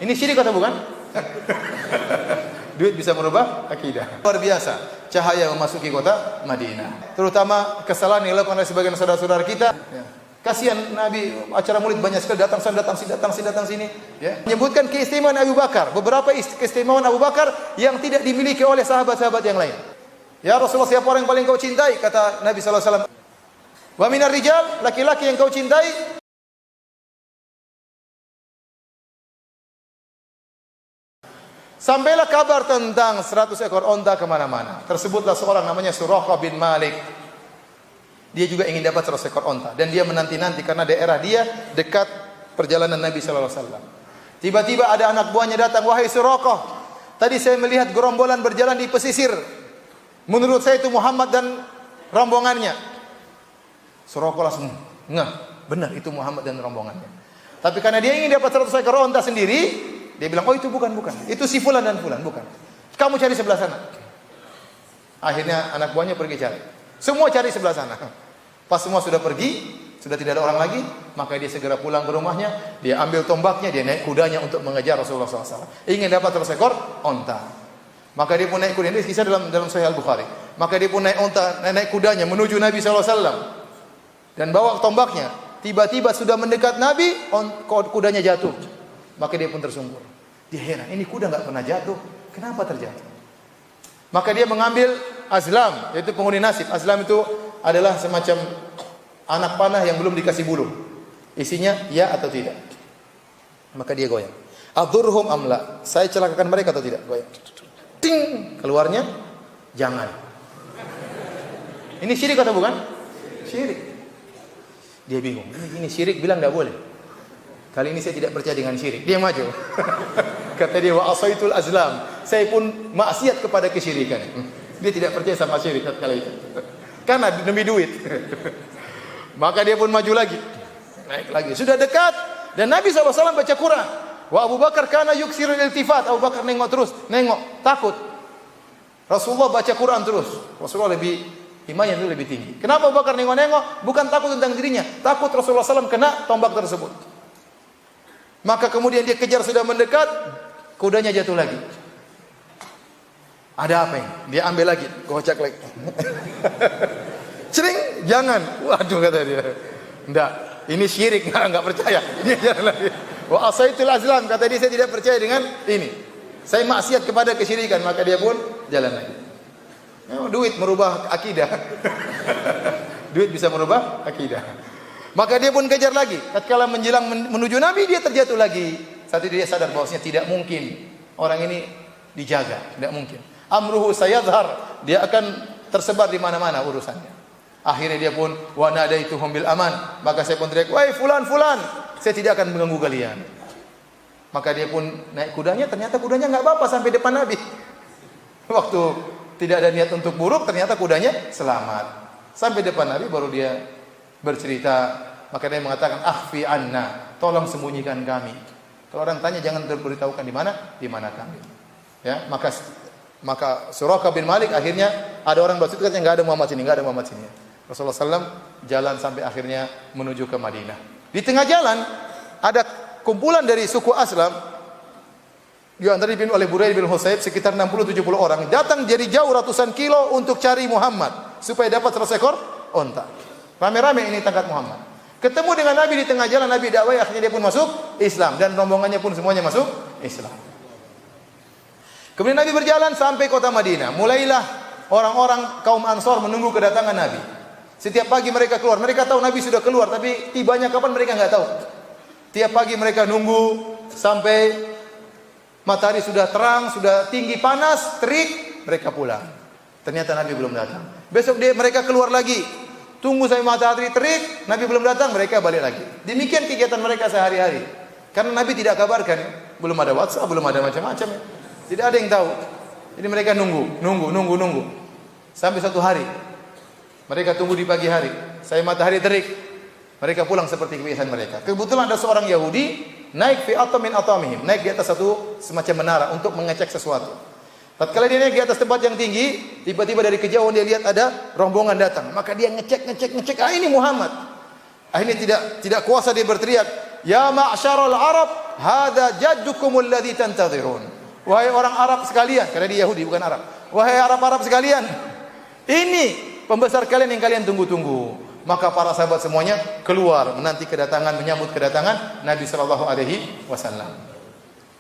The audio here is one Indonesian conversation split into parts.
Ini syirik atau bukan? Duit bisa merubah akidah. Luar biasa cahaya memasuki kota Madinah. Terutama kesalahan yang dilakukan oleh sebagian saudara-saudara kita. Ya. Kasihan Nabi, acara maulid banyak sekali, datang sini. Ya. Menyebutkan keistimewaan Abu Bakar. Beberapa keistimewaan Abu Bakar yang tidak dimiliki oleh sahabat-sahabat yang lain. Ya Rasulullah, siapa orang yang paling kau cintai? Kata Nabi SAW. Wa minar rijal, laki-laki yang kau cintai. Sampailah kabar tentang 100 ekor onta kemana-mana. Tersebutlah seorang namanya Suraqah bin Malik. Dia juga ingin dapat 100 ekor onta. Dan dia menanti-nanti karena daerah dia dekat perjalanan Nabi SAW. Tiba-tiba ada anak buahnya datang. Wahai Suraqah, tadi saya melihat gerombolan berjalan di pesisir. Menurut saya itu Muhammad dan rombongannya. Suraqah langsung benar itu Muhammad dan rombongannya. Tapi karena dia ingin dapat 100 ekor onta sendiri, dia bilang, oh itu bukan. Itu si fulan dan fulan, bukan. Kamu cari sebelah sana. Akhirnya anak buahnya pergi cari. Semua cari sebelah sana. Pas semua sudah pergi, sudah tidak ada orang lagi, maka dia segera pulang ke rumahnya, dia ambil tombaknya, dia naik kudanya untuk mengejar Rasulullah SAW. Ingin dapat 100 ekor onta. Maka dia pun naik kuda. Ini kisah dalam Sahih Al-Bukhari. Maka dia pun naik kudanya menuju Nabi SAW. Dan bawa tombaknya. Tiba-tiba sudah mendekat Nabi, kudanya jatuh. Maka dia pun tersungkur. Dia heran, ini kuda enggak pernah jatuh, kenapa terjatuh? Maka dia mengambil azlam, yaitu penghuni nasib. Azlam itu adalah semacam anak panah yang belum dikasih bulu. Isinya ya atau tidak. Maka dia goyang. Adurhum amla, saya celakakan mereka atau tidak? Goyang. Ting, keluarnya jangan. Ini syirik atau bukan? Syirik. Dia bingung. Ini syirik, bilang enggak boleh. Kali ini saya tidak percaya dengan syirik. Dia maju. Kata dia, wa asaitul azlam. Saya pun maksiat kepada kesyirikan. Dia tidak percaya sama syirik kali itu. Karena demi duit. Maka dia pun maju lagi. Naik lagi. Sudah dekat. Dan Nabi SAW baca Quran. Wa Abu Bakar kana yuksirul iltifat. Abu Bakar nengok terus. Nengok. Takut. Rasulullah baca Quran terus. Rasulullah imannya itu lebih tinggi. Kenapa Abu Bakar nengok-nengok? Bukan takut tentang dirinya. Takut Rasulullah SAW kena tombak tersebut. Maka kemudian dia kejar, sudah mendekat, kudanya jatuh lagi. Ada apa ini? Dia ambil lagi, kocak lagi. Cering, jangan. Waduh, kata dia. Enggak, ini syirik, enggak percaya. Dia jalan lagi. Wa asaitul azlam, kata dia, saya tidak percaya dengan ini. Saya maksiat kepada kesyirikan, maka dia pun jalan lagi. Duit merubah akidah. Duit bisa merubah akidah. Maka dia pun kejar lagi. Tatkala menjelang menuju Nabi, dia terjatuh lagi. Saat itu dia sadar bahwasanya tidak mungkin orang ini dijaga, tidak mungkin. Amruhu sayadhar, dia akan tersebar di mana-mana urusannya. Akhirnya dia pun wa nadaituhum bil aman, maka saya pun teriak, "Wahai fulan, saya tidak akan mengganggu kalian." Maka dia pun naik kudanya, ternyata kudanya enggak apa-apa sampai depan Nabi. Waktu tidak ada niat untuk buruk, ternyata kudanya selamat. Sampai depan Nabi baru dia bercerita, maka dia mengatakan akhfi anna, tolong sembunyikan kami. Kalau orang tanya jangan beritahukan di mana kami. Ya, maka Suraqah bin Malik akhirnya ada orang bercerita yang enggak ada Muhammad sini. Rasulullah SAW jalan sampai akhirnya menuju ke Madinah. Di tengah jalan ada kumpulan dari suku Aslam yang tadi dipimpin oleh Buraid bin Husayb sekitar 60-70 orang datang dari jauh ratusan kilo untuk cari Muhammad supaya dapat 100 ekor onta. Rame-rame ini tangkat Muhammad. Ketemu dengan Nabi di tengah jalan, Nabi dakwah, akhirnya dia pun masuk Islam dan rombongannya pun semuanya masuk Islam. Kemudian Nabi berjalan sampai kota Madinah. Mulailah orang-orang kaum Ansor menunggu kedatangan Nabi. Setiap pagi mereka keluar. Mereka tahu Nabi sudah keluar, tapi tibanya kapan mereka enggak tahu. Tiap pagi mereka nunggu sampai matahari sudah terang, sudah tinggi panas, terik, mereka pulang. Ternyata Nabi belum datang. Besok mereka keluar lagi. Tunggu sampai matahari terik, Nabi belum datang, mereka balik lagi. Demikian kegiatan mereka sehari-hari. Karena Nabi tidak kabarkan, belum ada WhatsApp, belum ada macam-macam. Tidak ada yang tahu. Jadi mereka nunggu. Sampai satu hari. Mereka tunggu di pagi hari. Sampai matahari terik. Mereka pulang seperti kebiasaan mereka. Kebetulan ada seorang Yahudi naik fi atamin atamihim, naik di atas satu semacam menara untuk mengecek sesuatu. Tatkala dia naik di atas tempat yang tinggi, tiba-tiba dari kejauhan dia lihat ada rombongan datang. Maka dia ngecek, ini Muhammad. Akhirnya tidak kuasa dia berteriak, "Ya ma'syarul Arab, hadza jaddukumul ladzi tantadhirun. Wahai orang Arab sekalian, karena dia Yahudi bukan Arab. Wahai Arab-Arab sekalian, ini pembesar kalian yang kalian tunggu-tunggu. Maka para sahabat semuanya keluar menanti kedatangan, menyambut kedatangan Nabi sallallahu alaihi wasallam.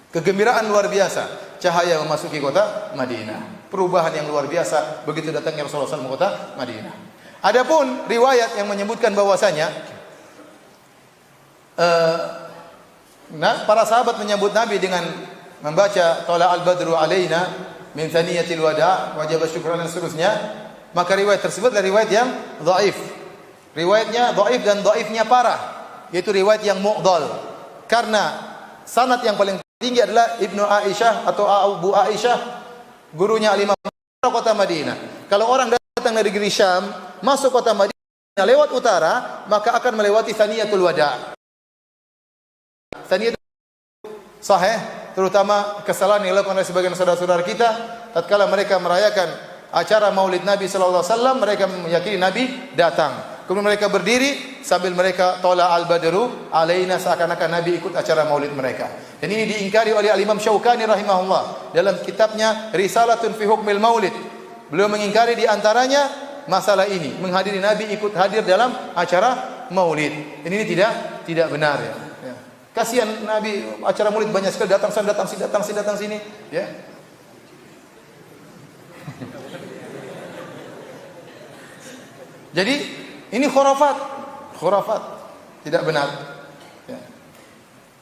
Kegembiraan luar biasa, cahaya memasuki kota Madinah. Perubahan yang luar biasa begitu datangnya Rasulullah SAW ke kota Madinah. Adapun riwayat yang menyebutkan bahwasanya para sahabat menyambut Nabi dengan membaca Tala al-Badru alaina min thaniyatil wada' wajib syukran dan seterusnya, maka riwayat tersebut adalah riwayat yang dhaif. Riwayatnya dhaif dan dhaifnya parah, yaitu riwayat yang mu'dhal. Karena sanad yang paling tinggi adalah Ibnu Aisyah atau Abu Aisyah, gurunya Al-Imam kota Madinah. Kalau orang datang dari negeri Syam masuk kota Madinah lewat utara, maka akan melewati Thaniyatul Wada'. Thaniyatul sahih, terutama kesalahan yang dilakukan oleh sebagian saudara-saudara kita tatkala mereka merayakan acara Maulid Nabi sallallahu alaihi wasallam, mereka meyakini Nabi datang. Kemudian mereka berdiri sambil mereka Tala al-Badru alaina, seakan-akan Nabi ikut acara Maulid mereka. Dan ini diingkari oleh Al-Imam Syaukani rahimahullah dalam kitabnya Risalatun fi Hukmil Maulid. Beliau mengingkari di antaranya masalah ini, menghadiri Nabi ikut hadir dalam acara Maulid. Ini tidak benar ya. Kasihan Nabi acara Maulid banyak sekali, datang sini ya. Jadi ini khurafat, tidak benar. Ya.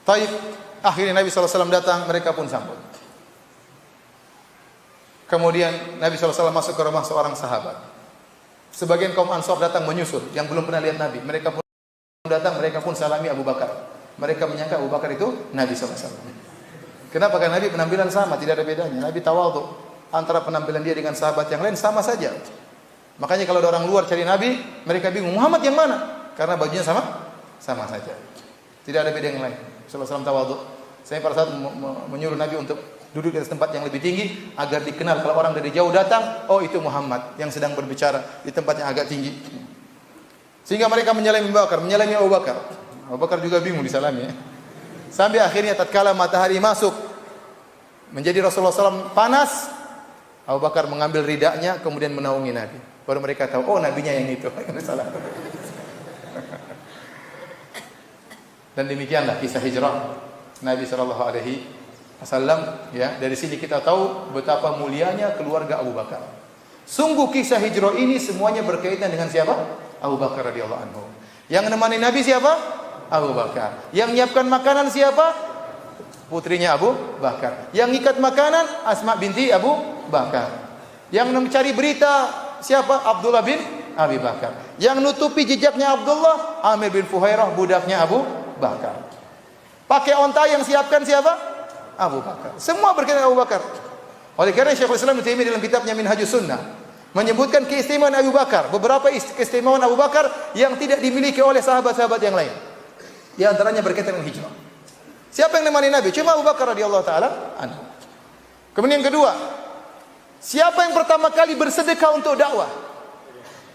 Taib, akhirnya Nabi SAW datang, mereka pun sambut. Kemudian Nabi SAW masuk ke rumah seorang sahabat. Sebagian kaum Ansor datang menyusul, yang belum pernah lihat Nabi. Mereka pun datang, mereka pun salami Abu Bakar. Mereka menyangka Abu Bakar itu Nabi SAW. Kenapa? Karena Nabi penampilan sama, tidak ada bedanya. Nabi tawadhu. Antara penampilan dia dengan sahabat yang lain sama saja. Makanya kalau ada orang luar cari Nabi, mereka bingung, Muhammad yang mana? Karena bajunya sama saja. Tidak ada beda yang lain. Sallallahu tawadhu. Saya pada saat menyuruh Nabi untuk duduk di tempat yang lebih tinggi agar dikenal kalau orang dari jauh datang, oh itu Muhammad yang sedang berbicara di tempat yang agak tinggi. Sehingga mereka menyalami Abu Bakar. Abu Bakar juga bingung disalami ya. Sampai akhirnya tatkala matahari masuk menjadi Rasulullah SAW panas, Abu Bakar mengambil ridaknya kemudian menaungi Nabi. Baru mereka tahu, oh nabinya yang itu. Dan demikianlah kisah hijrah Nabi sallallahu alaihi wasallam ya. Dari sini kita tahu betapa mulianya keluarga Abu Bakar. Sungguh kisah hijrah ini semuanya berkaitan dengan siapa? Abu Bakar radhiyallahu anhu. Yang menemani Nabi siapa? Abu Bakar. Yang menyiapkan makanan siapa? Putrinya Abu Bakar. Yang ikat makanan Asma binti Abu Bakar. Yang mencari berita siapa? Abdullah bin Abi Bakar. Yang nutupi jejaknya Abdullah, Amir bin Fuhairah, budaknya Abu Bakar. Pakai onta yang siapkan siapa? Abu Bakar. Semua berkaitan Abu Bakar. Oleh karena Syekhul Islam Ibnu Taimiyah dalam kitabnya Minhajus Sunnah menyebutkan keistimewaan Abu Bakar, beberapa keistimewaan Abu Bakar yang tidak dimiliki oleh sahabat-sahabat yang lain. Di antaranya berkaitan dengan hijrah. Siapa yang menemani Nabi? Cuma Abu Bakar radhiyallahu taala anhu. Kemudian yang kedua, siapa yang pertama kali bersedekah untuk dakwah?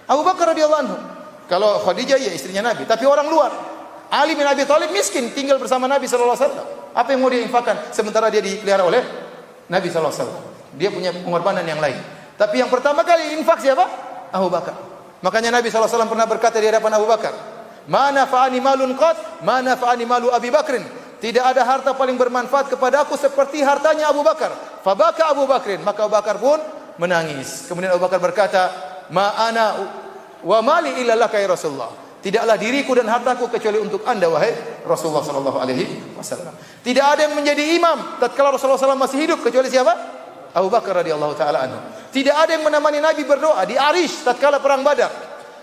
Abu Bakar radhiyallahu anhu. Kalau Khadijah ya istrinya Nabi, tapi orang luar. Ali bin Abi Thalib miskin, tinggal bersama Nabi sallallahu alaihi wasallam. Apa yang mau dia infakkan sementara dia dipelihara oleh Nabi sallallahu alaihi wasallam? Dia punya pengorbanan yang lain. Tapi yang pertama kali infak siapa? Abu Bakar. Makanya Nabi sallallahu alaihi wasallam pernah berkata di hadapan Abu Bakar, "Ma nafa'ani malun qat, ma nafa'ani malu Abi Bakrin." Tidak ada harta paling bermanfaat kepada aku seperti hartanya Abu Bakar. Fabaka Abu Bakrin, maka Abu Bakar pun menangis. Kemudian Abu Bakar berkata, "Ma ana wa mali illa laka ya Rasulullah." Tidaklah diriku dan hartaku kecuali untuk Anda wahai Rasulullah sallallahu alaihi wasallam. Tidak ada yang menjadi imam tatkala Rasulullah SAW masih hidup kecuali siapa? Abu Bakar radhiyallahu taala anhu. Tidak ada yang menemani Nabi berdoa di Arish tatkala perang Badar.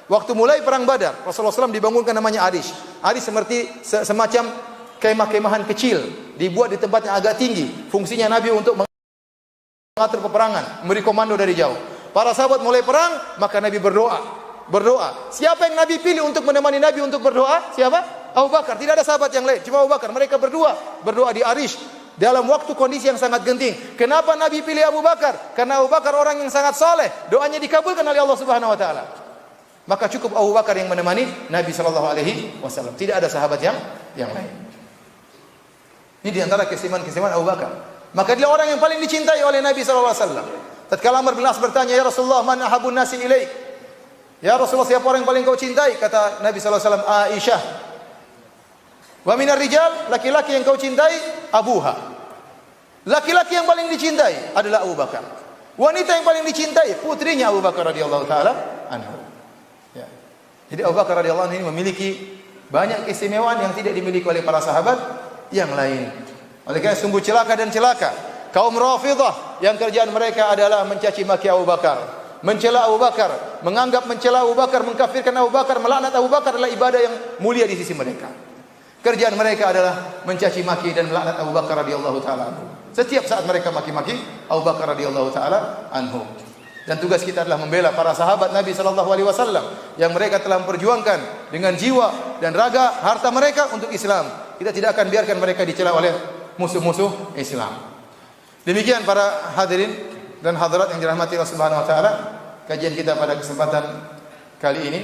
Waktu mulai perang Badar, Rasulullah SAW dibangunkan namanya Arish. Arish seperti semacam kemah-kemahan kecil, dibuat di tempat yang agak tinggi. Fungsinya Nabi untuk mengatur peperangan, memberi komando dari jauh. Para sahabat mulai perang, maka Nabi berdoa. Siapa yang Nabi pilih untuk menemani Nabi untuk berdoa? Siapa? Abu Bakar. Tidak ada sahabat yang lain, cuma Abu Bakar. Mereka berdoa di Arish dalam waktu kondisi yang sangat genting. Kenapa Nabi pilih Abu Bakar? Karena Abu Bakar orang yang sangat saleh, doanya dikabulkan oleh Allah Subhanahu wa taala. Maka cukup Abu Bakar yang menemani Nabi sallallahu alaihi wasallam. Tidak ada sahabat yang lain. Ini di antara keistimewaan Abu Bakar. Maka dia orang yang paling dicintai oleh Nabi sallallahu alaihi wasallam. Tatkala Amr bin As bertanya, "Ya Rasulullah, man ahabun nasi ilaik?" Ya Rasulullah, siapa orang yang paling kau cintai? Kata Nabi sallallahu alaihi wasallam, "Aisyah." Wa minar rijal, laki-laki yang kau cintai, abuha. Laki-laki yang paling dicintai adalah Abu Bakar. Wanita yang paling dicintai putrinya Abu Bakar radhiyallahu taala anhu. Ya. Jadi Abu Bakar radhiyallahu anhu ini memiliki banyak keistimewaan yang tidak dimiliki oleh para sahabat yang lain. Oleh karena sungguh celaka dan celaka kaum Rafidhah yang kerjaan mereka adalah mencaci maki Abu Bakar, mencela Abu Bakar, menganggap mencela Abu Bakar, mengkafirkan Abu Bakar, melaknat Abu Bakar adalah ibadah yang mulia di sisi mereka. Kerjaan mereka adalah mencaci maki dan melaknat Abu Bakar radhiyallahu taala anhu. Setiap saat mereka maki-maki Abu Bakar radhiyallahu taala anhu. Dan tugas kita adalah membela para sahabat Nabi sallallahu alaihi wasallam yang mereka telah memperjuangkan dengan jiwa dan raga harta mereka untuk Islam. Kita tidak akan biarkan mereka dicela oleh musuh-musuh Islam. Demikian para hadirin dan hadirat yang dirahmati Allah Subhanahu wa taala, kajian kita pada kesempatan kali ini.